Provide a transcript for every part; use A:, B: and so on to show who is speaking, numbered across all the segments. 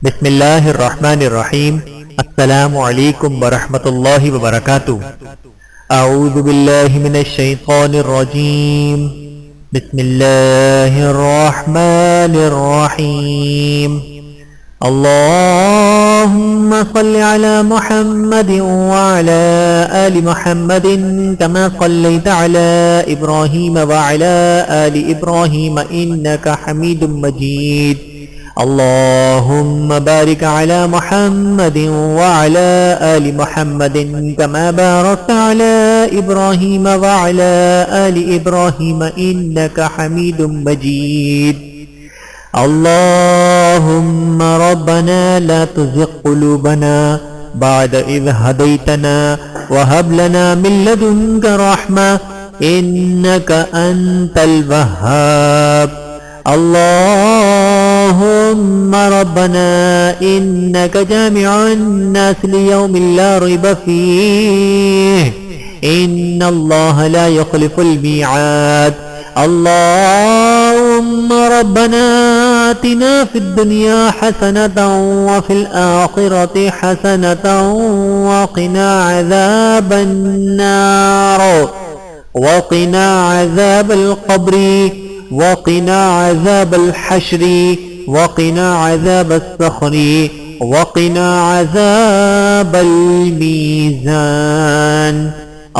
A: بسم اللہ الرحمن الرحیم۔ السلام علیکم ورحمۃ اللہ وبرکاتہ۔ اعوذ باللہ من الشیطان الرجیم۔ بسم اللہ الرحمن الرحیم۔ اللهم صل على محمد وعلى آل محمد كما صليت على إبراهيم وعلى آل إبراهيم إنك حميد مجيد۔ اللهم بارك على محمد وعلى آل محمد كما باركت على إبراهيم وعلى آل إبراهيم إنك حميد مجيد۔ اللهم ربنا لا تزغ قلوبنا بعد إذ هديتنا وهب لنا من لدنك رحمة إنك أنت الوهاب۔ اللهم ربنا إنك جامع الناس ليوم لا ريب فيه إن الله لا يخلف الميعاد۔ اللهم ربنا آتنا في الدنيا حسنة وفي الآخرة حسنة وقنا عذاب النار وقنا عذاب القبر وقنا عذاب الحشر وقنا عذاب الصخر وقنا عذاب الميزان۔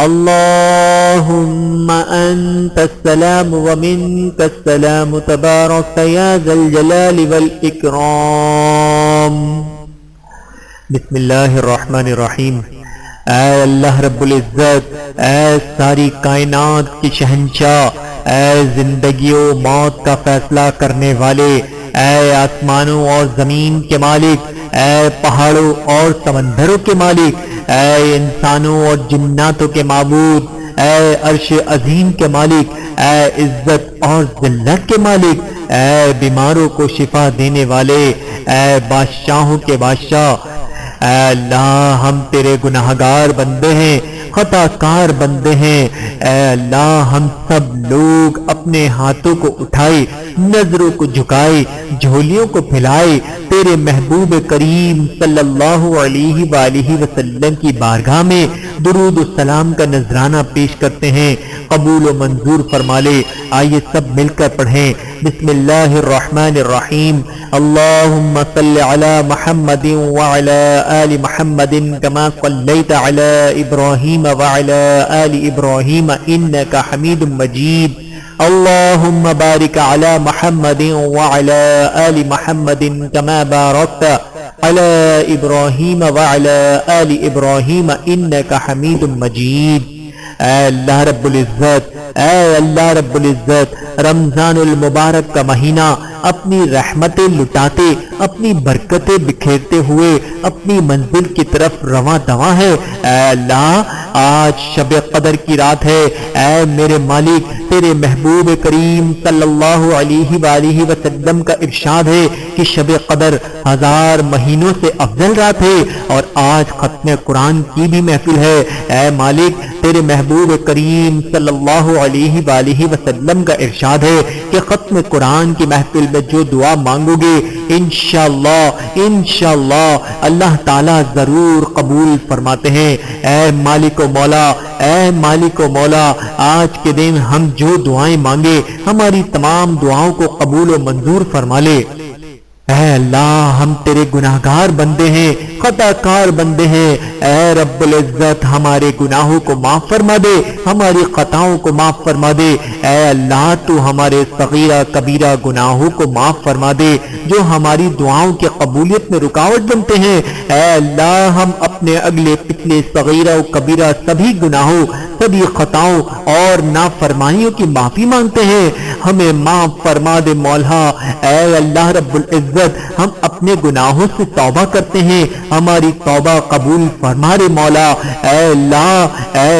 A: اللهم أنت السلام ومنك السلام تبارك يا ذا الجلال والإكرام۔ بسم اللہ الرحمن الرحیم۔ اے اللہ رب العزت، اے ساری کائنات کی شہنشاہ، اے زندگی و موت کا فیصلہ کرنے والے، اے آسمانوں اور زمین کے مالک، اے پہاڑوں اور سمندروں کے مالک، اے انسانوں اور جناتوں کے معبود، اے عرش عظیم کے مالک، اے عزت اور ذلت کے مالک، اے بیماروں کو شفا دینے والے، اے بادشاہوں کے بادشاہ، اے اللہ ہم تیرے گناہگار بندے ہیں، خطا کار بندے ہیں۔ اے اللہ ہم سب لوگ اپنے ہاتھوں کو اٹھائے، نظروں کو جھکائے، جھولیوں کو پھیلائے، تیرے محبوب کریم صلی اللہ علیہ وآلہ وسلم کی بارگاہ میں درود و سلام کا نذرانہ پیش کرتے ہیں، قبول و منظور فرما لے۔ آئیے سب مل کر پڑھیں بسم اللہ الرحمن الرحیم۔ اللہم صل علی محمد وعلی آل محمد کما صلیت علی ابراہیم وعلی آل ابراہیم انک حمید مجید۔ اللہم بارک علی محمد وعلی آل محمد کما بارکت علی ابراہیم وعلی آل ابراہیم انک حمید مجید۔ اے اللہ رب العزت، اے اللہ رب العزت، رمضان المبارک کا مہینہ اپنی رحمتیں لٹاتے، اپنی برکتیں بکھیرتے ہوئے اپنی منزل کی طرف رواں دواں ہے۔ اے اللہ آج شب قدر کی رات ہے، اے میرے مالک، تیرے محبوب کریم صلی اللہ علیہ وآلہ وسلم کا ارشاد ہے کہ شب قدر 1000 مہینوں سے افضل رات ہے، اور آج ختم قرآن کی بھی محفل ہے۔ اے مالک، تیرے محبوب کریم صلی اللہ علیہ وآلہ وسلم کا ارشاد ہے کہ ختم قرآن کی محفل میں جو دعا مانگو گے انشاءاللہ اللہ تعالیٰ ضرور قبول فرماتے ہیں۔ اے مالک و مولا، اے مالک و مولا، آج کے دن ہم جو دعائیں مانگے ہماری تمام دعاؤں کو قبول و منظور فرما لے۔ اے اللہ ہم تیرے گناہگار بندے ہیں، خطا کار بندے ہیں، اے رب العزت ہمارے گناہوں کو معاف فرما دے، ہماری خطاؤں کو معاف فرما دے۔ اے اللہ تو ہمارے صغیرہ کبیرہ گناہوں کو معاف فرما دے جو ہماری دعاؤں کی قبولیت میں رکاوٹ بنتے ہیں۔ اے اللہ ہم اپنے اگلے پچھلے صغیرہ و کبیرہ سبھی گناہوں، سبھی خطاؤں اور نافرمانیوں کی معافی مانگتے ہیں، ہمیں معاف فرما دے مولا۔ اے اللہ رب العزت ہم اپنے گناہوں سے توبہ کرتے ہیں، ہماری توبہ قبول فرما دے مولا۔ اے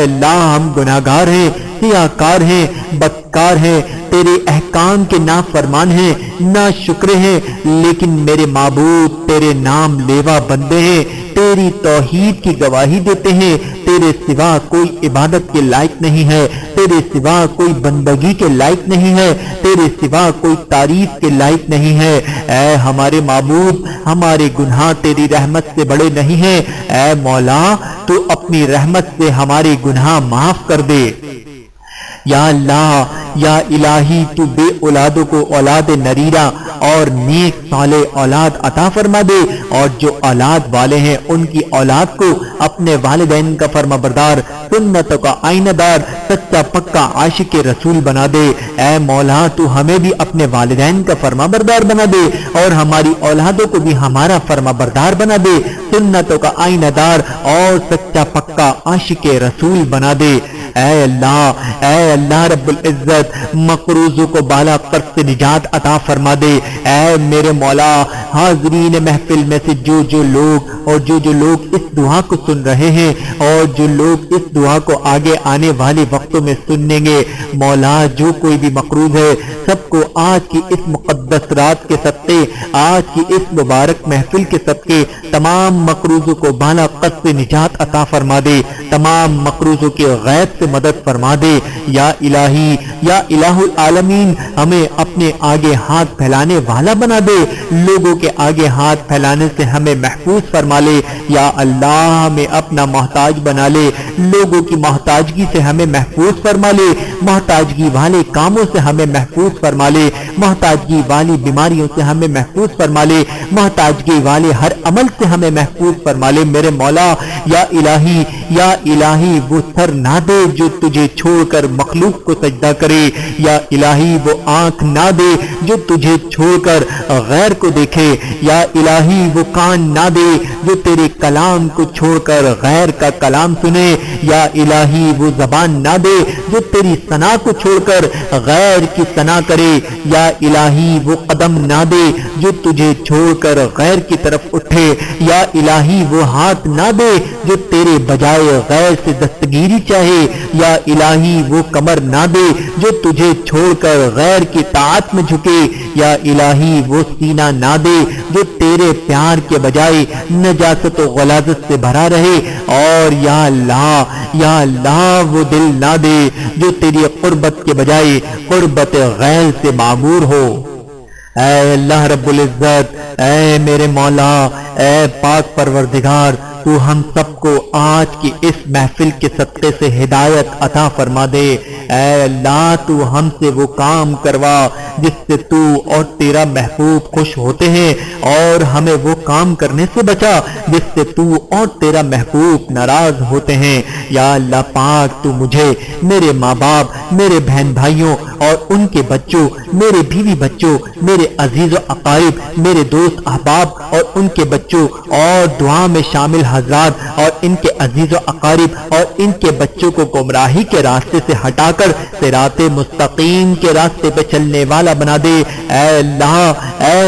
A: اللہ ہم گناہگار ہیں، سیاکار ہیں، بدکار ہیں، تیرے احکام کے نافرمان ہیں، ناشکر ہیں، لیکن میرے معبود تیرے نام لیوا بندے ہیں، تیری توحید کی گواہی دیتے ہیں، تیرے سوا کوئی عبادت کے لائق نہیں ہے، تیرے سوا کوئی بندگی کے لائق نہیں ہے، تیرے سوا کوئی تعریف کے لائق نہیں ہے۔ اے ہمارے معبود، ہمارے گناہ تیری رحمت سے بڑے نہیں ہیں، اے مولا تو اپنی رحمت سے ہمارے گناہ معاف کر دے۔ یا اللہ، یا الہی تو بے اولادوں کو اولاد نریرہ اور نیک صالح اولاد عطا فرما دے، اور جو اولاد والے ہیں ان کی اولاد کو اپنے والدین کا فرما بردار، سنتوں کا آئینہ دار، سچا پکا عاشق رسول بنا دے۔ اے مولا تو ہمیں بھی اپنے والدین کا فرما بردار بنا دے، اور ہماری اولادوں کو بھی ہمارا فرما بردار بنا دے، سنتوں کا آئینہ دار اور سچا پکا عاشق رسول بنا دے۔ اے اللہ رب العزت، مقروضوں کو بالا قرض سے نجات عطا فرما دے۔ اے میرے مولا، حاضرین محفل میں سے جو لوگ اس دعا کو سن رہے ہیں اور جو لوگ اس دعا کو آگے آنے والے وقتوں میں سنیں گے، مولا جو کوئی بھی مقروض ہے سب کو آج کی اس مقدس رات کے صدقے، آج کی اس مبارک محفل کے صدقے تمام مقروضوں کو بالا قرض سے نجات عطا فرما دے، تمام مقروضوں کے غیب سے مدد فرما دے۔ یا الہی، یا الہ العالمین، ہمیں اپنے آگے ہاتھ پھیلانے والا بنا دے، لوگوں کے آگے ہاتھ پھیلانے سے ہمیں محفوظ فرما لے۔ یا اللہ، ہمیں اپنا محتاج بنا لے، لوگوں کی محتاجگی سے ہمیں محفوظ فرما لے، محتاجگی والے کاموں سے ہمیں محفوظ فرما لے، محتاجگی والی بیماریوں سے ہمیں محفوظ فرما لے، محتاجگی والے ہر عمل سے ہمیں محفوظ فرما لے میرے مولا۔ یا الہی وہ سر نہ دے جو تجھے چھوڑ کر مخلوق کو سجدہ کرے، یا الہی وہ آنکھ نہ دے جو تجھے چھوڑ کر غیر کو دیکھے، یا الہی وہ کان نہ دے جو تیرے کلام کو چھوڑ کر غیر کا کلام سنے، یا الہی وہ زبان نہ دے جو تیری ثنا کو چھوڑ کر غیر کی ثنا کرے، یا الہی وہ قدم نہ دے جو تجھے چھوڑ کر غیر کی طرف اٹھے، یا الہی وہ ہاتھ نہ دے جو تیرے بجائے غیر سے دستگیری چاہے، یا الہی وہ کمر نہ دے جو تجھے چھوڑ کر غیر کی طاعت میں جھکے، یا الہی وہ سینہ نہ دے جو تیرے پیار کے بجائے نجاست و غلاظت سے بھرا رہے، اور یا اللہ وہ دل نہ دے جو تیری قربت کے بجائے قربت غیر سے معمور ہو۔ اے اللہ رب العزت، اے میرے مولا، اے پاک پروردگار، تو ہم سب کو آج کی اس محفل کے صدقے سے ہدایت عطا فرما دے۔ اے اللہ، تو ہم سے وہ کام کروا جس سے تو اور تیرا محبوب خوش ہوتے ہیں، اور ہمیں وہ کام کرنے سے بچا جس سے تو اور تیرا محبوب ناراض ہوتے ہیں۔ یا اللہ پاک، تو مجھے، میرے ماں باپ، میرے بہن بھائیوں اور ان کے بچوں، میرے بیوی بچوں، میرے عزیز و اقارب، میرے دوست احباب اور ان کے بچوں، اور دعا میں شامل حضرات اور ان کے عزیز و اقارب اور ان کے بچوں کو گمراہی کے راستے سے ہٹا کر صراط مستقیم کے راستے پہ چلنے والا بنا دے۔ اے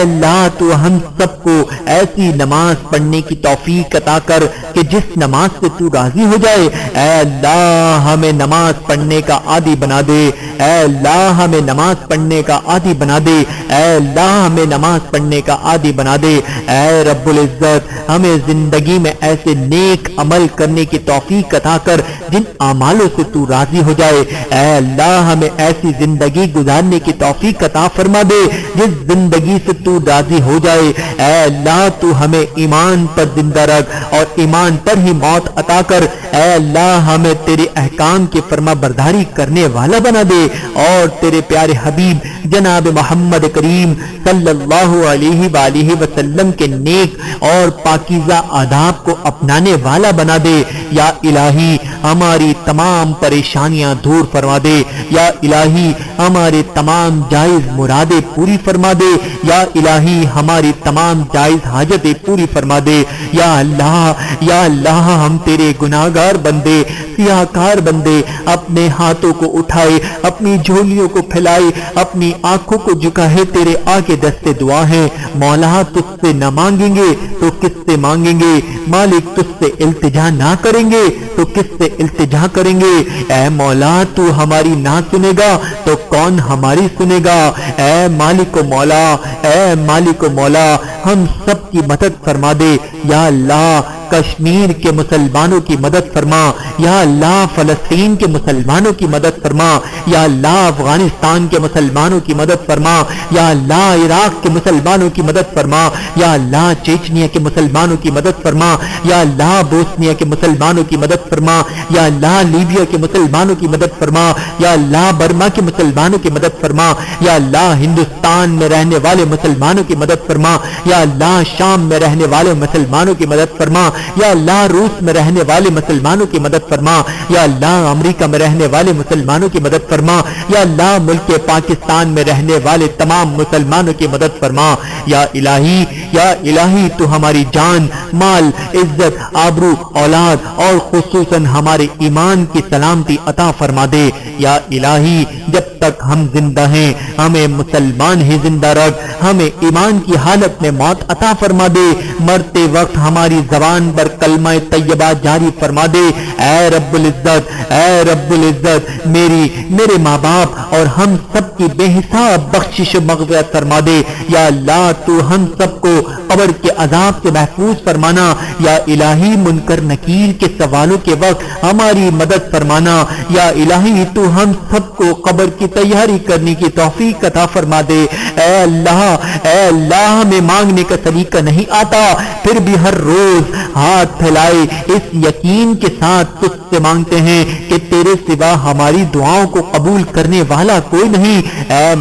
A: اللہ تو ہم سب کو ایسی نماز پڑھنے کی توفیق عطا کر کہ جس نماز سے تو راضی ہو جائے۔ اے اللہ ہمیں نماز پڑھنے کا عادی بنا دے۔ اے اللہ ہمیں نماز پڑھنے کا عادی بنا دے۔ اے اللہ ہمیں نماز پڑھنے کا عادی بنا دے۔ اے رب العزت، ہمیں زندگی میں ایسے نیک عمل کرنے کی توفیق عطا کر جن اعمالوں سے تو راضی ہو جائے۔ اے اللہ ہمیں ایسی زندگی گزارنے کی توفیق عطا فرما دے جس زندگی سے تو راضی ہو جائے۔ اے اللہ تو ہمیں ایمان پر زندہ رکھ اور ایمان پر ہی موت عطا کر۔ اے اللہ ہمیں تیرے احکام کی فرما برداری کرنے والا بنا دے، اور تیرے پیارے حبیب جناب محمد کریم صلی اللہ علیہ وآلہ وسلم کے نیک اور پاکیزہ آداب کو اپنانے والا بنا دے۔ یا الہی ہماری تمام پریشانیاں دور فرما دے۔ یا الہی ہماری تمام جائز مرادیں پوری فرما دے۔ یا الہی ہماری تمام جائز حاجتیں پوری فرما دے۔ یا اللہ ہم تیرے گناہگار بندے، سیاہکار بندے اپنے ہاتھوں کو اٹھائے، اپنی جھولیوں کو پھیلائے، اپنی آنکھوں کو جھکائے تیرے آگے دستے دعا ہے۔ مولا تجھ سے نہ مانگیں گے تو کس سے مانگیں گے؟ مالک تجھ سے التجا نہ کریں گے تو کس سے التجا کریں گے؟ اے مولا تو ہماری نہ سنے گا تو کون ہماری سنے گا؟ اے مالک و مولا، اے مالک و مولا، ہم سب کی مدد فرما دے یا اللہ۔ کشمیر کے مسلمانوں کی مدد فرما یا اللہ، فلسطین کے مسلمانوں کی مدد فرما یا اللہ، افغانستان کے مسلمانوں کی مدد فرما یا اللہ، عراق کے مسلمانوں کی مدد فرما یا اللہ، چیچنیا کے مسلمانوں کی مدد فرما یا اللہ، بوسنیا کے مسلمانوں کی مدد فرما یا اللہ، لیبیا کے مسلمانوں کی مدد فرما یا اللہ، برما کے مسلمانوں کی مدد فرما یا اللہ، ہندوستان میں رہنے والے مسلمانوں کی مدد فرما یا اللہ، شام میں رہنے والے مسلمانوں کی مدد فرما یا اللہ، روس میں رہنے والے مسلمانوں کی مدد فرما یا اللہ، امریکہ میں رہنے والے مسلمانوں کی مدد فرما یا اللہ، ملک پاکستان میں رہنے والے تمام مسلمانوں کی مدد فرما یا الہی تو ہماری جان، مال، عزت، آبرو، اولاد اور خصوصاً ہمارے ایمان کی سلامتی عطا فرما دے یا الہی۔ جب تک ہم زندہ ہیں ہمیں مسلمان ہی زندہ رکھ، ہمیں ایمان کی حالت میں موت عطا فرما دے، مرتے وقت ہماری زبان پر کلمہ طیبہ جاری فرما دے۔ اے رب العزت، اے رب العزت، میرے ماں باپ اور ہم سب کی بے حساب بخشش و مغفرت فرما دے یا اللہ۔ تو ہم سب کو قبر کے عذاب سے محفوظ فرمانا یا الہی، منکر نکیر کے سوالوں کے وقت ہماری مدد فرمانا یا الہی۔ تو ہم سب کو قبر کی تیاری کرنے کی توفیق عطا فرما دے۔ اے اللہ، ہمیں مانگنے کا طریقہ نہیں آتا، پھر بھی ہر روز ہاتھ پھیلائے اس یقین کے ساتھ تجھ سے مانگتے ہیں کہ تیرے سوا ہماری دعاؤں کو قبول کرنے والا کوئی نہیں۔ اے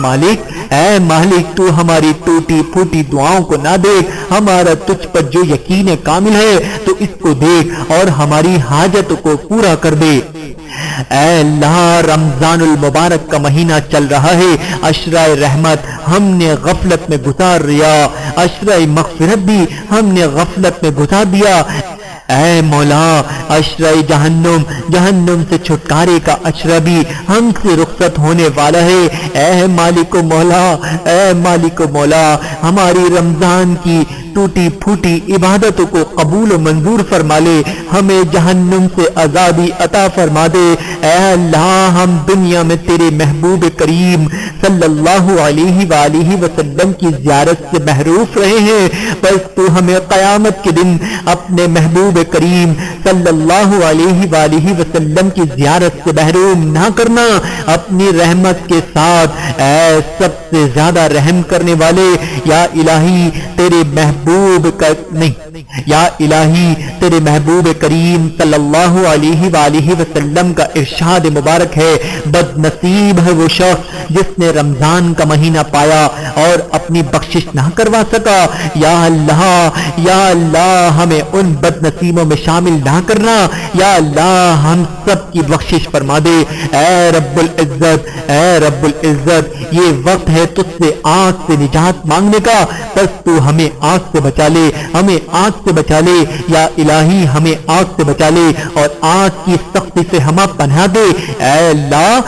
A: مالک تو ہماری ٹوٹی پھوٹی دعاؤں کو نہ دیکھ، ہمارا تجھ پر جو یقین کامل ہے تو اس کو دیکھ اور ہماری حاجت کو پورا کر دے۔ اے اللہ، رمضان المبارک کا مہینہ چل رہا ہے، عشرہ رحمت ہم نے غفلت میں گزار لیا، عشرہ مغفرت بھی ہم نے غفلت میں گزار دیا۔ اے مولا، عشرہ جہنم سے چھٹکارے کا عشرہ بھی ہم سے رخصت ہونے والا ہے۔ اے مالک و مولا، ہماری رمضان کی ٹوٹی پھوٹی عبادتوں کو قبول و منظور فرما لے، ہمیں جہنم سے آزادی عطا فرما دے۔ اے اللہ، ہم دنیا میں تیرے محبوب کریم صلی اللہ علیہ وآلہ وسلم کی زیارت سے محروم رہے ہیں، بس تو ہمیں قیامت کے دن اپنے محبوب کریم صلی اللہ علیہ وآلہ وسلم کی زیارت سے محروم نہ کرنا۔ اپنی رحمت کے ساتھ اے سب سے زیادہ رحم کرنے والے یا الہی، تیرے محبوب کریم صلی اللہ علیہ وآلہ وسلم کا ارشاد مبارک ہے، بد نصیب ہے وہ شخص جس نے رمضان کا مہینہ پایا اور اپنی بخشش نہ کروا سکا۔ یا اللہ، ہمیں ان بد نصیبوں میں شامل نہ کرنا، یا اللہ ہم سب کی بخشش فرما دے۔ اے رب العزت، یہ وقت ہے تجھ سے آگ سے نجات مانگنے کا، بس تو ہمیں آگ سے بچا لے، یا الہی ہمیں آگ سے بچا لے اور آگ کی سختی سے ہمیں پناہ دے۔ اے اللہ،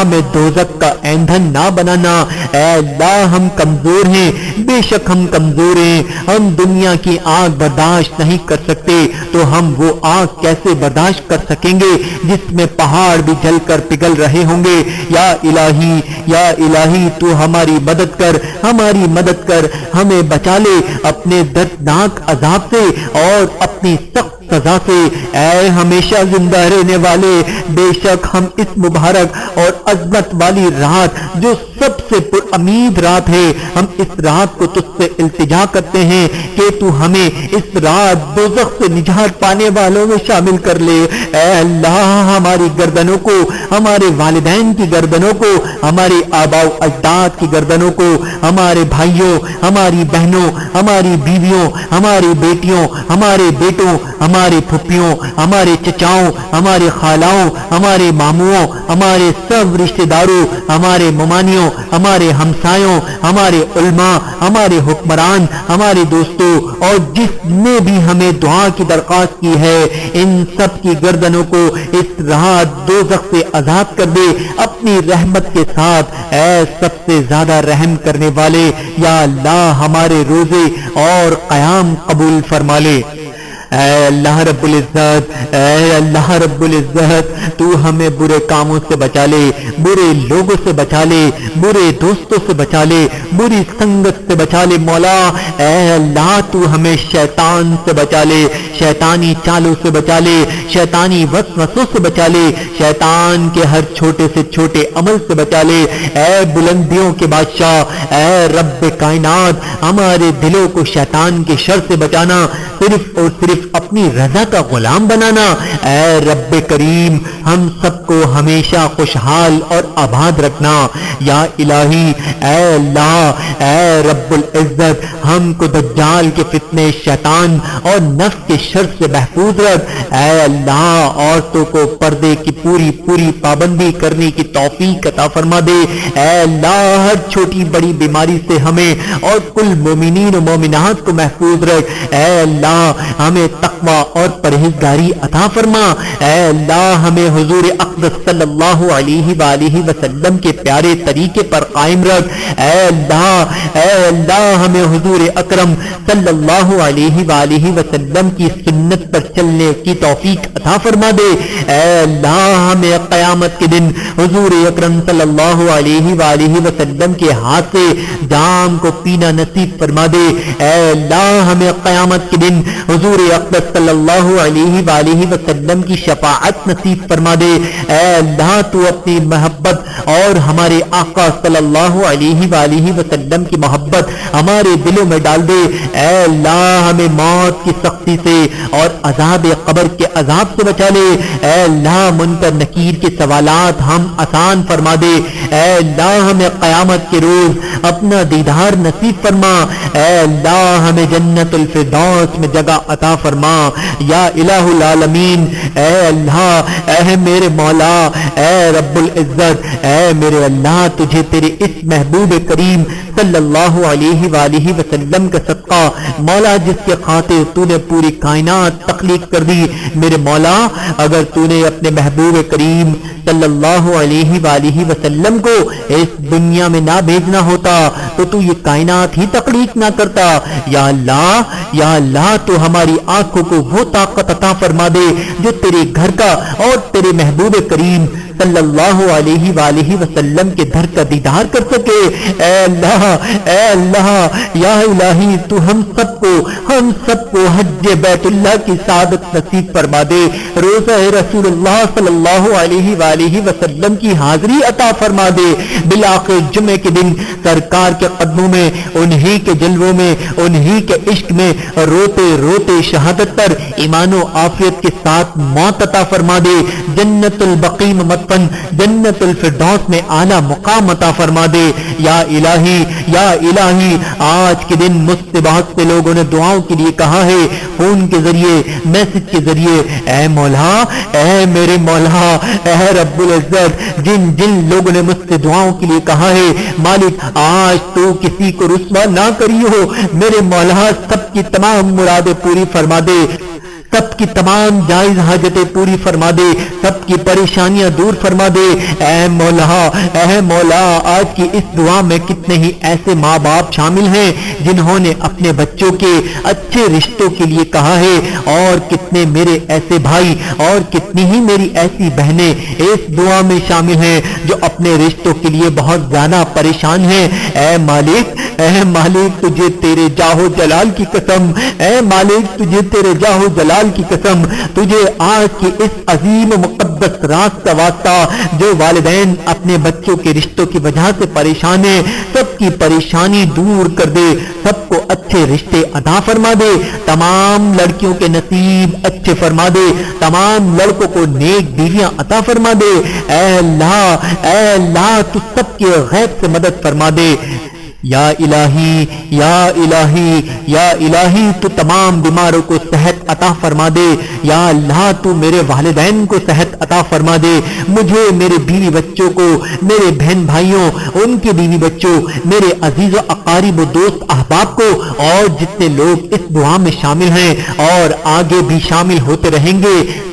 A: ہمیں دوزخ کا ایندھن نہ بنانا۔ اے اللہ، ہم کمزور ہیں، بے شک ہم کمزور ہیں، ہم دنیا کی آگ برداشت نہیں کر سکتے، تو ہم وہ آگ کیسے برداشت کر سکیں گے جس میں پہاڑ بھی جل کر پگھل رہے ہوں گے۔ یا الہی تو ہماری مدد کر، ہمیں بچا لے اپنے دردناک عذاب سے اور اپنی سخت سزا سے۔ اے ہمیشہ زندہ رہنے والے، بے شک ہم اس مبارک اور عظمت والی رات جو سب سے پرامید رات ہے، ہم اس رات کو تجھ سے التجا کرتے ہیں کہ تو ہمیں اس رات دوزخ سے نجات پانے والوں میں شامل کر لے۔ اے اللہ، ہماری گردنوں کو، ہمارے والدین کی گردنوں کو، ہمارے آباء و اجداد کی گردنوں کو، ہمارے بھائیوں، ہماری بہنوں، ہماری بیویوں، ہماری بیٹیوں، ہمارے بیٹوں، ہمارے پھپھیوں، ہمارے چچاؤں، ہمارے خالاؤں، ہمارے ماموں، ہمارے سب رشتہ داروں، ہمارے ممانیوں، ہمارے ہمسایوں، ہمارے علماء، ہمارے حکمران، ہمارے دوستوں اور جس نے بھی ہمیں دعا کی درخواست کی ہے، ان سب کی گردنوں کو اس رات دوزخ سے آزاد کر دے اپنی رحمت کے ساتھ۔ اے سب سے زیادہ رحم کرنے والے، یا اللہ ہمارے روزے اور قیام قبول فرما لے۔ اے اللہ رب العزت، اے اللہ رب العزت، تو ہمیں برے کاموں سے بچا لے، برے لوگوں سے بچا لے، برے دوستوں سے بچا لے، بری سنگت سے بچا لے مولا۔ اے اللہ تو ہمیں شیطان سے بچا لے، شیطانی چالوں سے بچا لے، شیطانی وسوسوں سے بچا لے، شیطان کے ہر چھوٹے سے چھوٹے عمل سے بچا لے۔ اے بلندیوں کے بادشاہ، اے رب کائنات، ہمارے دلوں کو شیطان کے شر سے بچانا، صرف اور صرف اپنی رضا کا غلام بنانا۔ اے رب کریم، ہم سب کو ہمیشہ خوشحال اور آباد رکھنا۔ یا الہی، اے اللہ، اے رب العزت، ہم کو دجال کے فتنے، شیطان اور نفس کے شر سے محفوظ رکھ۔ اے اللہ، عورتوں کو پردے کی پوری پابندی کرنے کی توفیق عطا فرما دے۔ اے اللہ، ہر چھوٹی بڑی بیماری سے ہمیں اور کل مومنین و مومنات کو محفوظ رکھ۔ اے اللہ، ہمیں تقوی اور پرہیزگاری عطا فرما۔ اے اللہ، ہمیں حضور اقدس صلی اللہ علیہ وآلہ وسلم کے پیارے طریقے پر قائم رکھ۔ اے اللہ، ہمیں حضور اکرم صلی اللہ علیہ وآلہ وسلم کی سنت پر چلنے کی توفیق عطا فرما دے۔ اے اللہ، ہمیں قیامت کے دن حضور اکرم صلی اللہ علیہ وآلہ وسلم کے ہاتھ سے جام کو پینا نصیب فرما دے۔ اے اللہ، ہمیں قیامت کے دن حضور اقدس صلی اللہ علیہ وآلہ وسلم کی شفاعت نصیب فرما دے۔ اے اللہ، تو اپنی محبت اور ہمارے آقا صلی اللہ علیہ وآلہ وسلم کی محبت ہمارے دلوں میں ڈال دے۔ اے اللہ، ہمیں موت کی سختی سے اور عذاب قبر کے عذاب سے بچا لے۔ اے اللہ، منکر نکیر کے سوالات ہم آسان فرما دے۔ اے اللہ، ہمیں قیامت کے روز اپنا دیدار نصیب فرما۔ اے اللہ، ہمیں جنت الفردوس میں جگہ عطا فرما۔ یا الہ العالمین، اے اللہ، اے میرے مولا، اے رب العزت، اے میرے اللہ، تجھے تیرے اس محبوب کریم صلی اللہ علیہ وآلہ وسلم کا صدقہ مولا، جس کے خاطر تو نے پوری کائنات تخلیق کر دی، میرے مولا، اگر تو نے اپنے محبوب کریم صلی اللہ علیہ وآلہ وسلم کو اس دنیا میں نہ بھیجنا ہوتا تو یہ کائنات ہی تخلیق نہ کرتا۔ یا اللہ، تو ہماری آنکھوں کو وہ طاقت عطا فرما دے جو تیرے گھر کا اور تیرے محبوب کریم صلی اللہ علیہ وآلہ وسلم کے گھر کا دیدار کر سکے۔ اے اللہ، یا الہی، تو ہم سب کو حج بیت اللہ کی سعادت نصیب فرما دے۔ روزہ رسول اللہ صلی اللہ علیہ وآلہ وسلم کی حاضری عطا فرما دے۔ بالآخر جمعے کے دن سرکار کے قدموں میں، انہی کے جلووں میں، انہی کے عشق میں روتے روتے شہادت پر ایمان و عافیت کے ساتھ موت عطا فرما دے۔ جنت البقیع مدفن، جنت الفردوس میں اعلیٰ مقام عطا فرما دے۔ یا الہی، آج کے دن مجھ سے بہت سے لوگوں نے دعاؤں کے لیے کہا ہے، فون کے ذریعے، میسج کے ذریعے۔ اے مولا، اے میرے مولا، اے رب العزت، جن لوگوں نے مجھ سے دعاؤں کے لیے کہا ہے، مالک آج تو کسی کو رسوا نہ کریو، میرے مولا، سب کی تمام مرادیں پوری فرما دے، سب کی تمام جائز حاجتیں پوری فرما دے، سب کی پریشانیاں دور فرما دے۔ اے مولا، آج کی اس دعا میں کتنے ہی ایسے ماں باپ شامل ہیں جنہوں نے اپنے بچوں کے اچھے رشتوں کے لیے کہا ہے، اور کتنے میرے ایسے بھائی اور کتنی ہی میری ایسی بہنیں اس دعا میں شامل ہیں جو اپنے رشتوں کے لیے بہت زیادہ پریشان ہیں۔ اے مالک، تجھے تیرے جاہو جلال کی قسم، اے مالک، تجھے تیرے جاہو جلال کی قسم، تجھے آج کی اس عظیم و مقدس رات کا واسطہ، جو والدین اپنے بچوں کے رشتوں کی وجہ سے پریشان ہیں، سب کی پریشانی دور کر دے، سب کو اچھے رشتے عطا فرما دے، تمام لڑکیوں کے نصیب اچھے فرما دے، تمام لڑکوں کو نیک بیویاں عطا فرما دے۔ اے اللہ، تو سب کے غیب سے مدد فرما دے۔ یا الہی، تو تمام بیماروں کو صحت عطا فرما دے۔ یا اللہ، تو میرے والدین کو صحت عطا فرما دے، مجھے، میرے بیوی بچوں کو، میرے بہن بھائیوں، ان کے بیوی بچوں، میرے عزیز و اقارب و دوست احباب کو، اور جتنے لوگ اس دعا میں شامل ہیں اور آگے بھی شامل ہوتے رہیں گے،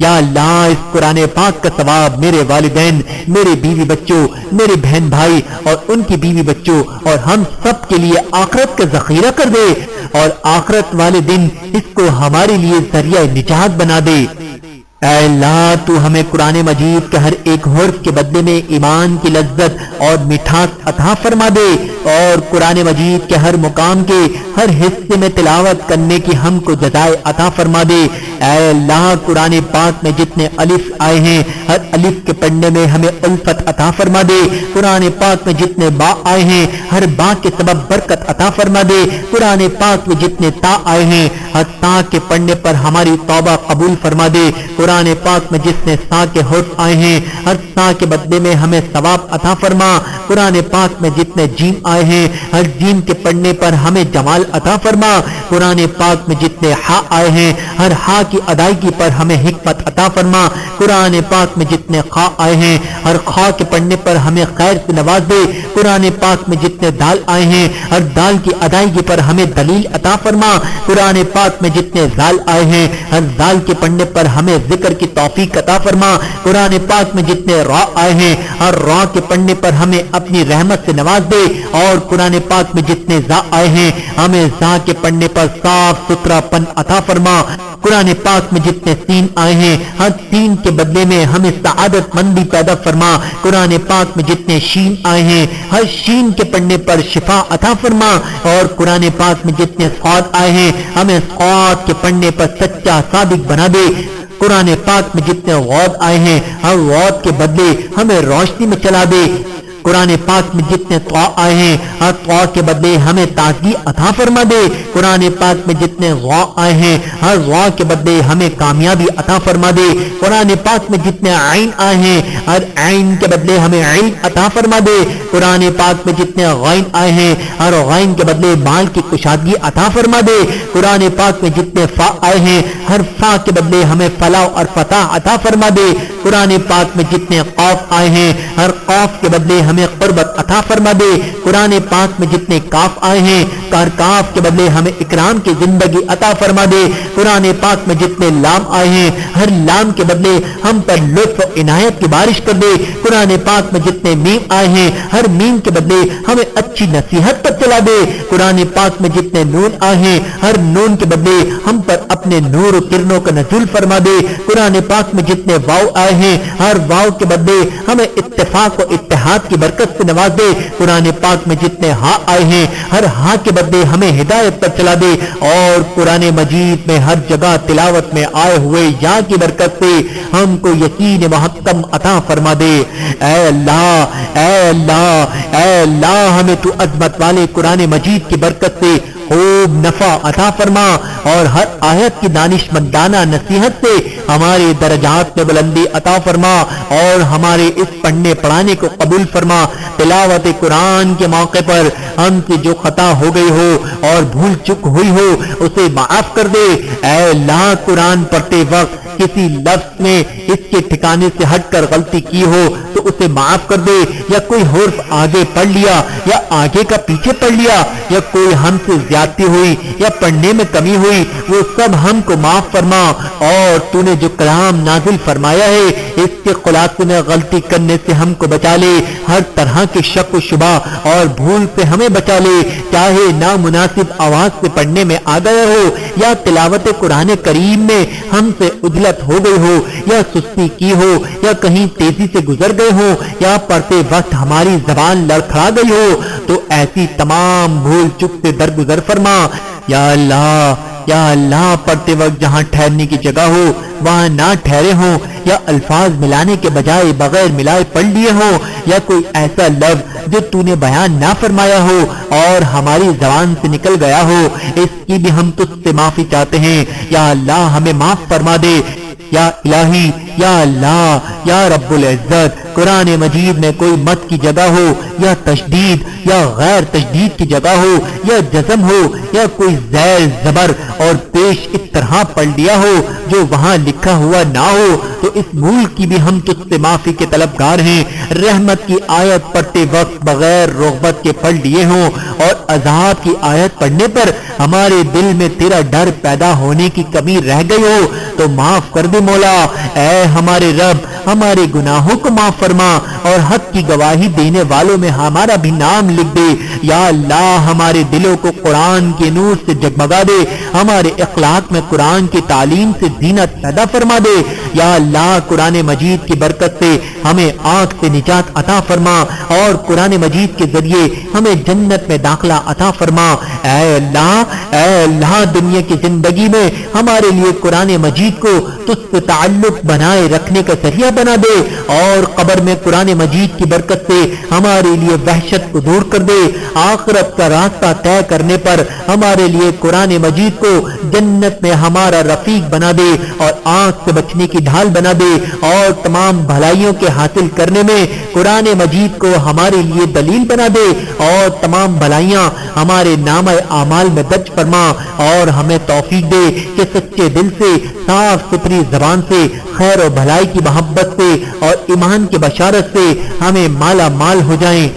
A: یا اللہ اس قرآن پاک کا ثواب میرے والدین، میرے بیوی بچوں، میرے بہن بھائی اور ان کی بیوی بچوں اور ہم سب کے لیے آخرت کا ذخیرہ کر دے، اور آخرت والے دن اس کو ہمارے لیے ذریعہ نجات بنا دے۔ اے اللہ تو ہمیں قرآن مجید کے ہر ایک حرف کے بدلے میں ایمان کی لذت اور مٹھاس عطا فرما دے، اور قرآن مجید کے ہر مقام کے ہر حصے میں تلاوت کرنے کی ہم کو جزائے عطا فرما دے۔ اے اللہ قرآن پاک میں جتنے الف آئے ہیں ہر الف کے پڑھنے میں ہمیں الفت عطا فرما دے۔ قرآن پاک میں جتنے با آئے ہیں ہر با کے سبب برکت عطا فرما دے۔ قرآن پاک میں جتنے تا آئے ہیں ہر تا کے پڑھنے پر ہماری توبہ قبول فرما دے۔ قرآن پاک میں جتنے سا کے حرف آئے ہیں ہر سا کے بدلے میں ہمیں ثواب عطا فرما۔ قرآن پاک میں جتنے جیم آئے ہیں ہر جیم کے پڑھنے پر ہمیں جمال عطا فرما۔ قرآن پاک میں جتنے ہا آئے ہیں ہر ہا کی ادائیگی پر ہمیں حکمت عطا فرما۔ قرآن پاک میں جتنے خا آئے ہیں ہر خا کے پڑھنے پر ہمیں خیر سے نواز دے۔ قرآن پاک میں جتنے دال آئے ہیں ہر دال کی ادائیگی پر ہمیں دلیل عطا فرما۔ قرآن پاک میں جتنے زال آئے ہیں ہر زال کے پڑھنے پر ہمیں ذکر کی توفیق عطا فرما۔ قرآن پاک میں جتنے را آئے ہیں ہر را کے پڑھنے پر ہمیں اپنی رحمت سے نواز دے، اور قرآن پاک میں جتنے زا آئے ہیں ہمیں زا کے پڑھنے پر صاف ستھرا پن عطا فرما۔ قرآن پاک میں جتنے سین آئے ہیں ہر سین کے بدلے میں ہمیں سعادت مندی پیدا فرما۔ قرآن پاک میں جتنے شین آئے ہیں ہر شین کے پڑھنے پر شفا عطا فرما، اور قرآن پاک میں جتنے صاد آئے ہیں ہمیں صاد کے پڑھنے پر سچا صادق بنا دے۔ قرآن پاک میں جتنے غوث آئے ہیں ہر غوث کے بدلے ہمیں روشنی میں چلا دے۔ قرآن پاک میں جتنے طا آئے ہیں ہر طا کے بدلے ہمیں تازگی عطا فرما دے۔ قرآن پاک میں جتنے غا آئے ہیں ہر غا کے بدلے ہمیں کامیابی عطا فرما دے۔ قرآن پاک میں جتنے عین آئے ہیں ہر عین کے بدلے ہمیں علم عطا فرما دے۔ قرآن پاک میں جتنے غین آئے ہیں ہر غین کے بدلے مال کی کشادگی عطا فرما دے۔ قرآن پاک میں جتنے فا آئے ہیں ہر فا کے بدلے ہمیں فلاح اور فتح عطا فرما دے۔ قرآن پاک میں جتنے قاف آئے ہیں ہر قاف کے بدلے ہمیں قربت عطا فرما دے۔ قرآن پاک میں جتنے کاف آئے ہیں ہر کاف کے بدلے ہمیں اکرام کی زندگی عطا فرما دے۔ قرآن پاک میں جتنے لام آئے ہیں ہر لام کے بدلے ہم پر لطف و عنایت کی بارش کر دے۔ قرآن پاک میں جتنے میم آئے ہیں ہر میم کے بدلے ہمیں اچھی نصیحت پر چلا دے۔ قرآن پاک میں جتنے نون آئے ہیں ہر نون کے بدلے ہم پر اپنے نور و کرنوں کا نزول فرما دے۔ قرآن پاک میں جتنے واو آئے ہیں ہر واو کے بدلے ہمیں اتفاق و اتحاد کی برکت سے نواز دے۔ قرآن پاک میں جتنے ہا آئے ہیں ہر ہا کے بدلے ہمیں ہدایت پر چلا دے، اور قرآن مجید میں ہر جگہ تلاوت میں آئے ہوئے یا کی برکت سے ہم کو یقین محکم عطا فرما دے۔ اے اللہ اے اللہ اے اللہ ہمیں تو عظمت والے قرآن مجید کی برکت سے خوب نفع عطا فرما، اور ہر آیت کی دانش مندانہ نصیحت سے ہمارے درجات میں بلندی عطا فرما، اور ہمارے اس پڑھنے پڑھانے کو قبول فرما۔ تلاوت قرآن کے موقع پر ہم سے جو خطا ہو گئی ہو اور بھول چک ہوئی ہو اسے معاف کر دے۔ اے اللہ قرآن پڑھتے وقت کسی لفظ میں اس کے ٹھکانے سے ہٹ کر غلطی کی ہو تو اسے معاف کر دے، یا کوئی حرف آگے پڑھ لیا یا آگے کا پیچھے پڑھ لیا، یا کوئی ہم سے زیادتی ہوئی یا پڑھنے میں کمی ہوئی، وہ سب ہم کو معاف فرما، اور تو نے جو کلام نازل فرمایا ہے اس کے خلاصے میں غلطی کرنے سے ہم کو بچا لے، ہر طرح کے شک و شبہ اور بھول سے ہمیں بچا لے، چاہے نامناسب آواز سے پڑھنے میں آ گیا ہو یا تلاوت قرآن کریم میں ہم سے عجلت ہو گئی ہو یا سستی کی ہو یا کہیں تیزی سے گزر گئے ہو یا پڑھتے وقت ہماری زبان لڑکھڑا گئی ہو، تو ایسی تمام بھول چک سے درگزر فرما۔ یا اللہ پڑھتے وقت جہاں ٹھہرنے کی جگہ ہو وہاں نہ ٹھہرے ہوں، یا الفاظ ملانے کے بجائے بغیر ملائے پڑھ لیے ہوں، یا کوئی ایسا لفظ جو تو نے بیان نہ فرمایا ہو اور ہماری زبان سے نکل گیا ہو، اس کی بھی ہم تجھ سے معافی چاہتے ہیں۔ یا اللہ ہمیں معاف فرما دے۔ یا الہی یا اللہ یا رب العزت قرآن مجید میں کوئی مد کی جگہ ہو یا تشدید یا غیر تشدید کی جگہ ہو یا جزم ہو یا کوئی زیر زبر اور پیش اس طرح پڑھ لیا ہو جو وہاں لکھا ہوا نہ ہو تو اس ملک کی بھی ہم تجھ سے معافی کے طلبگار ہیں۔ رحمت کی آیت پڑھتے وقت بغیر رغبت کے پڑھ لیے ہوں اور عذاب کی آیت پڑھنے پر ہمارے دل میں تیرا ڈر پیدا ہونے کی کمی رہ گئی ہو تو معاف کر دے مولا۔ اے ہمارے رب ہمارے گناہوں کو معاف فرما اور حق کی گواہی دینے والوں میں ہمارا بھی نام لکھ دے۔ یا اللہ ہمارے دلوں کو قرآن کے نور سے جگمگا دے، ہمارے اخلاق میں قرآن کی تعلیم سے زینت پیدا فرما دے۔ یا اللہ قرآن مجید کی برکت سے ہمیں آگ سے نجات عطا فرما اور قرآن مجید کے ذریعے ہمیں جنت میں داخلہ عطا فرما۔ اے اللہ دنیا کی زندگی میں ہمارے لیے قرآن مجید کو تجھ سے تعلق بنائے رکھنے کا ذریعہ بنا دے اور قبر میں قرآن مجید کی برکت سے ہمارے لیے وحشت کو دور کر دے۔ آخرت کا راستہ طے کرنے پر ہمارے لیے قرآن مجید کو جنت میں ہمارا رفیق بنا دے اور آنکھ سے بچنے کی ڈھال بنا دے اور تمام بھلائیوں کے حاصل کرنے میں قرآن مجید کو ہمارے لیے دلیل بنا دے اور تمام بھلائیاں ہمارے نامہ اعمال میں درج فرما اور ہمیں توفیق دے کہ سچے دل سے صاف ستھری زبان سے خیر و بھلائی کی محبت سے اور ایمان کی بشارت سے ہمیں مالا مال ہو جائیں۔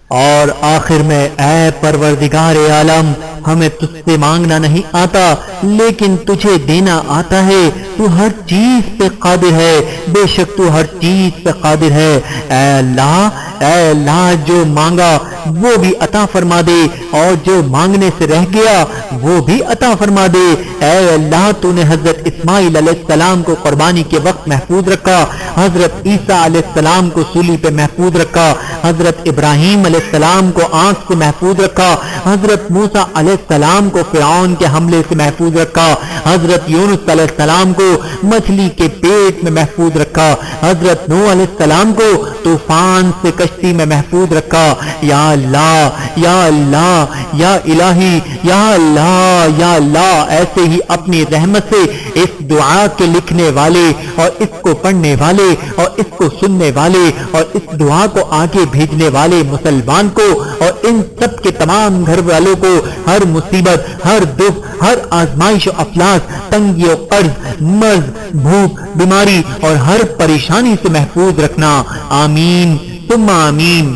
A: اور آخر میں اے پروردگار عالم ہمیں تجھ سے مانگنا نہیں آتا لیکن تجھے دینا آتا ہے۔ تو ہر چیز پہ قادر ہے، بے شک تو ہر چیز پہ قادر ہے۔ اے اللہ جو مانگا وہ بھی عطا فرما دے اور جو مانگنے سے رہ گیا وہ بھی عطا فرما دے۔ اے اللہ تو نے حضرت اسماعیل علیہ السلام کو قربانی کے وقت محفوظ رکھا، حضرت عیسیٰ علیہ السلام کو سولی پہ محفوظ رکھا، حضرت ابراہیم علیہ السلام کو آنکھ سے محفوظ رکھا، حضرت موسیٰ علیہ السلام کو فرعون کے حملے سے محفوظ رکھا، حضرت یونس علیہ السلام کو مچھلی کے پیٹ میں محفوظ رکھا، حضرت نوح علیہ السلام کو طوفان سے کشتی میں محفوظ رکھا۔ یا اللہ یا اللہ یا الہی یا اللہ ایسے ہی اپنی رحمت سے اس دعا کے لکھنے والے اور اس کو پڑھنے والے اور اس کو سننے والے اور اس دعا کو آگے بھیجنے والے مسلمان کو اور ان سب کے تمام گھر والوں کو ہر مصیبت، ہر دکھ، ہر آزمائش و افلاس، تنگی و قرض، مرض، بھوک، بیماری اور ہر پریشانی سے محفوظ رکھنا۔ آمین ثم آمین۔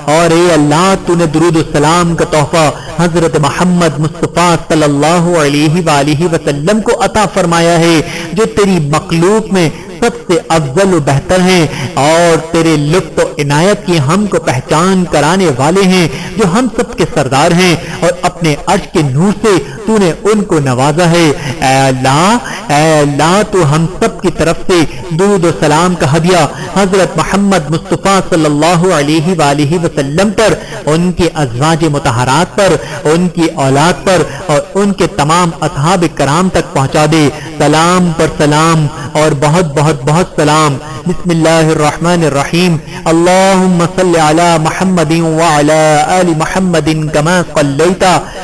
A: اور اے اللہ تو نے درود السلام کا تحفہ حضرت محمد مصطفیٰ صلی اللہ علیہ وآلہ وسلم کو عطا فرمایا ہے جو تیری مخلوق میں سب سے افضل و بہتر ہیں اور تیرے لطف و عنایت کی ہم کو پہچان کرانے والے ہیں، جو ہم سب کے سردار ہیں اور اپنے عرش کے نور سے تو نے ان کو نوازا ہے۔ اے اللہ تو ہم سب کی طرف سے درود و سلام کا ہدیہ حضرت محمد مصطفیٰ صلی اللہ علیہ وآلہ وسلم پر، ان کے ازواج مطہرات پر، ان کی اولاد پر اور ان کے تمام اصحاب کرام تک پہنچا دے۔ سلام پر سلام اور بہت بہت بہت سلام۔ بسم اللہ الرحمن الرحیم۔ اللہم صل علی محمد وعلی آل محمد کما صلیت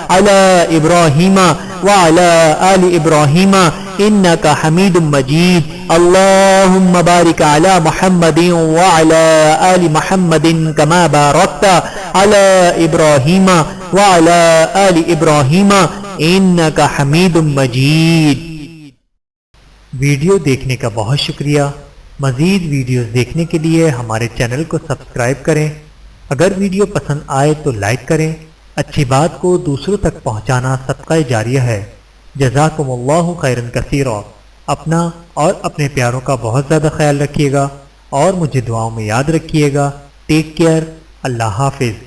A: علی ابراہیم وعلی آل ابراہیم انک حمید مجید۔ اللہم بارک علی محمد وعلی آل محمد کما بارکت علی ابراہیم وعلی آل ابراہیم انک حمید مجید۔ ویڈیو دیکھنے کا بہت شکریہ۔ مزید ویڈیوز دیکھنے کے لیے ہمارے چینل کو سبسکرائب کریں۔ اگر ویڈیو پسند آئے تو لائک کریں۔ اچھی بات کو دوسروں تک پہنچانا صدقہ جاریہ ہے۔ جزاکم اللہ خیرا کثیرا۔ اپنا اور اپنے پیاروں کا بہت زیادہ خیال رکھیے گا اور مجھے دعاؤں میں یاد رکھیے گا۔ Take care. اللہ حافظ۔